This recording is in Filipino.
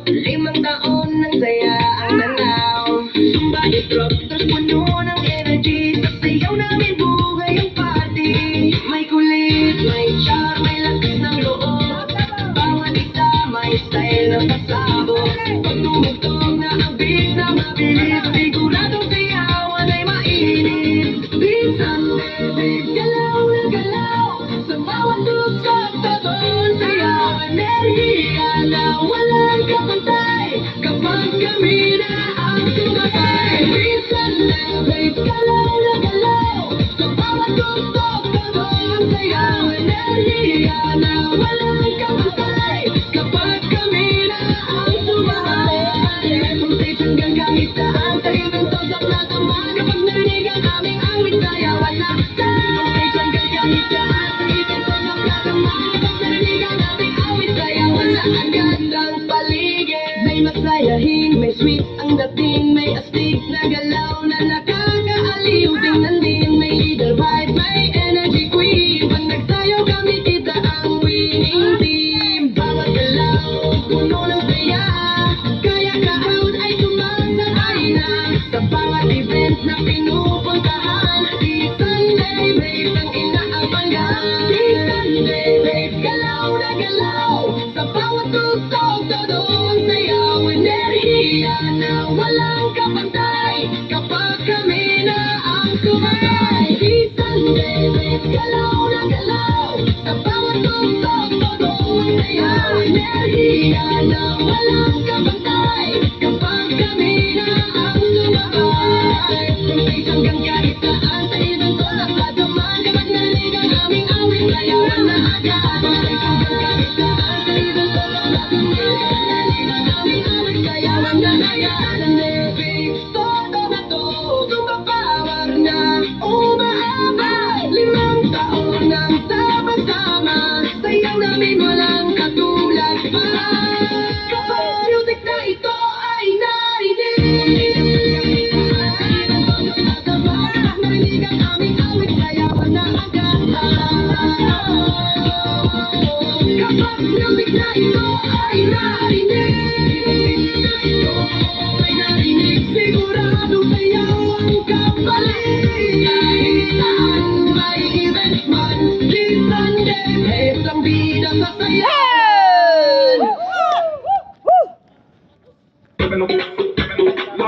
5 taon ng saya ang tanaw. Sumba instructors, puno ng energy. Sa sayaw namin buhay ang party. May kulit, may charm, may lakas ng loob. Bawat isa may style na pasabog. Pag tumugtog na ang beat na mabilis, siguradong sayawan ay mainit. Bisan baby, galaw na galaw. Sa bawat tugtog, totoong sayaw. Enerhiya na walang kapantay. Kapag kami na ang sumakay. Bisan baby, galaw na galaw. Sa bawat tugtog, totoong sayaw. Enerhiya na walang kapantay. Kapag kami na ang sumakay. Kung stage hanggang kahit saan, sa ibang tugtog na sama. Kapag narinig ang aming awit, sayawan na. Kung stage hanggang kahit saan, sa ibang tugtog na sama. Kapag narinig ang aming awit, sayawan na. Ang gandang paligid, may masayahin, may sweet ang dating, may astig na galaw na nakakaaliw. Tingnan din, may leader vibe, may energy queen. Pag nagsayaw kami, kita ang winning team. Bawat galaw, puno ng saya. Kaya crowd ay sumasabay na. Sa bawat event na pinupuntahan, si Sunday Babe ang inaabangan. Si Sunday Babe, galaw na galaw. Sa bawat tugtog, totoong sayaw. Enerhiya na walang kapantay. Kapag kami na ang sumakay. Si Sunday Babe, galaw na galaw. Sa bawat tugtog, totoong sayaw. Enerhiya na walang kapantay. Kapag kami na ang sumakay. Kung stage hanggang kahit saan, sa ibang tulak na dumaan. Kapag narinig ang aming awit, sayawan na agad. Kung stage hanggang kahit saan, sa ibang tulak na dumaan. Kapag narinig ang aming awit, sayawan na agad. Lyrics, todo na to, tumapawar na. Umaabot, 5 taon nang sama-sama. Sayaw namin walang katulad pa. Kapag music na ito ay narinig, narinig ang aming awit, sayawan na agad. Kapag music na ito ay narinig, sigurado sayaw ang kapalit. Kahit saan may event man, di Sunday Babe ang bida sa sayaw.